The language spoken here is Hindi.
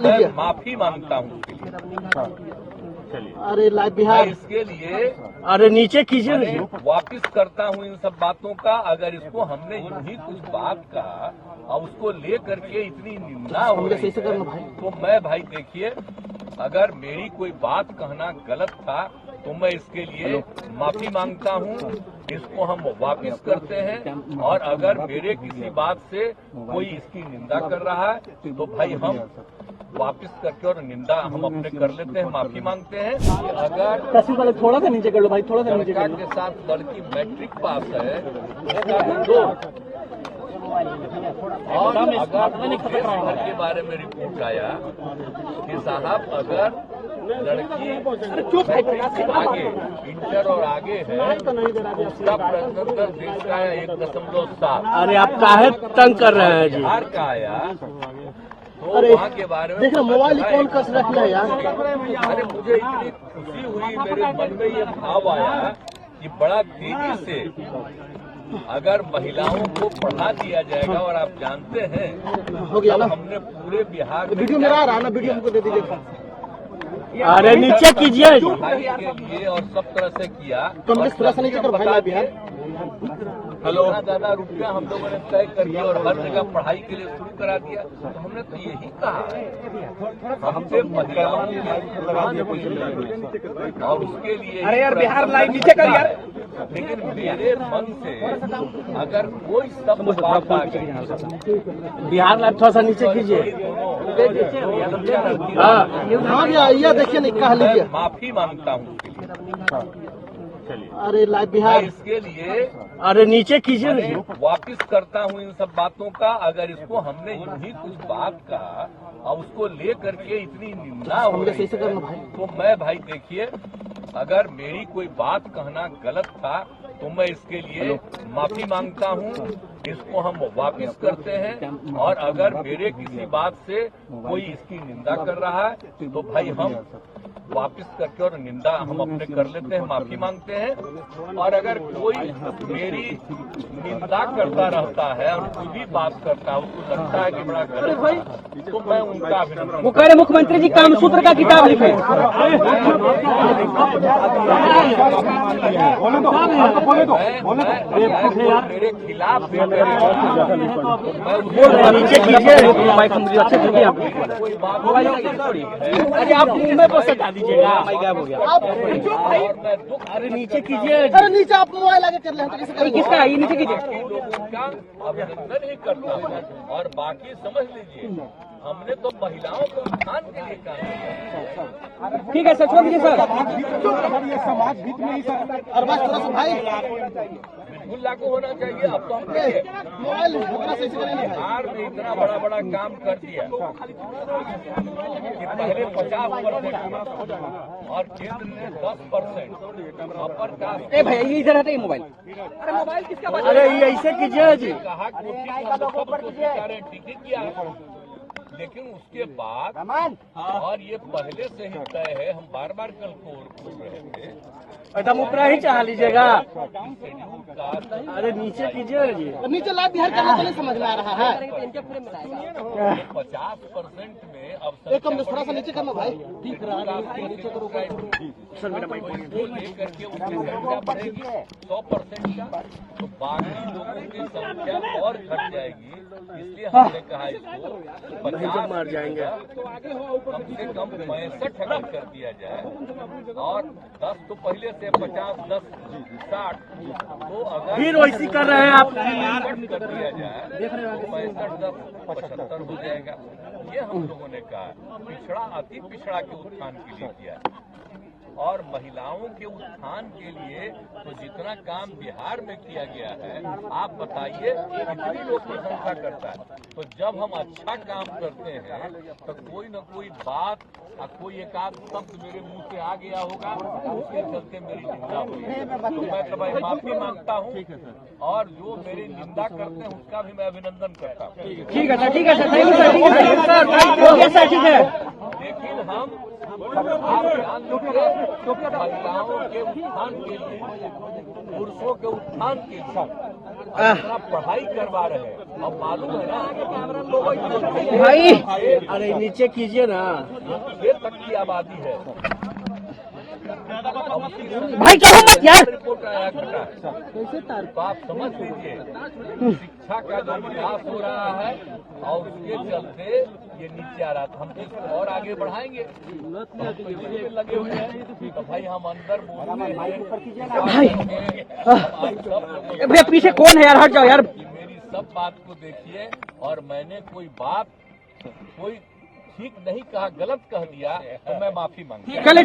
मैं माफी मांगता हूँ। अरे लाइव बिहार इसके लिए अरे नीचे कीजिए, वापिस करता हूँ इन सब बातों का। अगर इसको हमने यूं ही कुछ बात कहा और उसको ले करके इतनी निंदा हो रही है, तो मैं भाई देखिए, अगर मेरी कोई बात कहना गलत था तो मैं इसके लिए माफी मांगता हूँ। इसको हम वापिस करते हैं, और अगर मेरे किसी बात से कोई इसकी निंदा कर रहा है तो भाई हम वापिस करके और निंदा हम अपने कर लेते हैं, माफी मांगते हैं। अगर थोड़ा सा नीचे कर लो भाई, थोड़ा सा नीचे लड़का के साथ लड़की मैट्रिक पास है तो, और अगर घर के बारे में रिपोर्ट आया कि साहब अगर लड़की आगे इंटर और आगे है तो उसका प्रश्नोत्तर देश का है 1.7। अरे आप काहे तंग कर रहे हैं जी? बिहार का आया तो वहाँ के बारे में मोबाइल कौन कस रखना है यार? अरे मुझे इतनी खुशी हुई, मेरे मन में ये भाव आया कि बड़ा तेजी से अगर महिलाओं को पढ़ा दिया जाएगा। और आप जानते हैं हो गया ना, हमने पूरे बिहार में वीडियो मेरा आ रहा है ना, वीडियो हमको दे दीजिए। अरे नीचे कीजिए पढ़ाई के लिए और सब तरह से किया। तो थोड़ा सा नीचे कर भाई बिहार। हेलो, ज्यादा रुपया हम लोगों ने तय कर दिया और हर जगह पढ़ाई के लिए शुरू करा दिया। तो हमने तो यही कहा हमसे महिलाओं और उसके लिए। अरे यार बिहार लाइव नीचे कर यार। लेकिन मेरे मन से अगर कोई शब्द बात आ गई, बिहार लाइव थोड़ा सा नीचे कीजिए। हाँ ये देखिए नहीं कह लीजिए, माफी मांगता हूँ। अरे लाइव बिहार इसके लिए अरे नीचे कीजिए, वापिस करता हूँ इन सब बातों का। अगर इसको हमने यूं ही कुछ बात कहा और उसको ले करके इतनी निंदा हो रही है, तो मैं भाई देखिए, अगर मेरी कोई बात कहना गलत था तो मैं इसके लिए माफी मांगता हूँ। इसको हम वापिस करते हैं, और अगर मेरे किसी बात से कोई इसकी निंदा कर रहा है तो भाई हम वापिस करके और निंदा हम अपने कर लेते हैं, माफी मांगते हैं। और अगर कोई मेरी निंदा करता रहता है और कोई भी बात करता है, उसको लगता है कि बड़ा गलत है, तो मैं उनका अभिनंदन। वो कह रहे मुख्यमंत्री जी कामसूत्र का किताब लिखे। मेरे खिलाफ नीचे कीजिए, कोई बात अरे आप मुंह में बस हटा दीजिएगा। अरे नीचे कीजिए, अरे नीचे आप मोबाइल आगे कर ले, किसका ये नीचे कीजिए। लोगों का अभिनंदन ही करता हूँ। और बाकी समझ लीजिए, हमने तो महिलाओं को उत्थान के लिए काम किया। ठीक है सर, छोड़ दीजिए सर। समाज हित में ही सर, भाई बिल्कुल लागू होना चाहिए। अब तो हम बिहार में इतना बड़ा बड़ा काम कर दिया कि पहले 50% और केंद्र ने 10% अपर कास्ट। ए भैया ये इधर हटाइए मोबाइल। अरे मोबाइल किसका? अरे ये ऐसे कीजिए जी। कहा टिकट किया, लेकिन उसके बाद और ये पहले से ही तय है, हम बार बार कल बोल रहे थे, एकदम ऊपर ही चाह लीजिएगा। Schedule caste. अरे नीचे कीजिए जी, नीचे लाइव बिहार करना तो नहीं समझ में आ रहा है। 50% में अब एक कम थोड़ा सा नीचे करना भाई, दिख रहा है नीचे करो लेकर के उनकी संख्या बढ़ेगी 100% का, तो बाकी लोगों की संख्या और घट जाएगी। इसलिए हमने कहा इसको 50 मार जाएंगे, कम से कम 65 कर दिया जाए। और 10 तो पहले से 50, 10, 60, तो अगर फिर वैसी कर रहे हैं आप। कर दिया जाए तो 65, 10, 75 हो जाएगा। ये हम लोगों ने कहा पिछड़ा अति पिछड़ा के उत्थान के लिए किया। और महिलाओं के उत्थान के लिए तो जितना काम बिहार में किया गया है, आप बताइए कितनी लोग प्रशंसा करता है। तो जब हम अच्छा काम करते हैं तो कोई न कोई बात और कोई एक आध शब्द मेरे मुंह से आ गया होगा, उसके चलते मेरी निंदा हुई। तो मैं तो भाई माफी मांगता हूँ, और जो मेरी निंदा करते हैं उसका भी मैं अभिनंदन करता हूँ। ठीक है सर, ठीक है सर, थैंक यू सर, ठीक है सर, ठीक है। लेकिन हम हम आप ध्यान दीजिए, महिलाओं के उत्थान के लिए, पुरुषों के उत्थान के लिए अपना पढ़ाई करवा रहे हैं। अब मालूम है ना भाई, अरे नीचे कीजिए ना 6 तक की आबादी है। भाई, क्या मत यार। रिपोर्ट आया तो आप समझ लीजिए शिक्षा का जो विकास हो रहा है और उसके चलते ये नीचे आ रहा था। हम इसको और आगे बढ़ाएंगे, लगे हुए हैं। तो भाई हम अंदर भाई, भैया पीछे कौन है यार, हट जाओ यार। मेरी सब बात को देखिए, और मैंने कोई बात कोई ठीक नहीं कहा, गलत कह दिया तो मैं माफी मांगता हूं।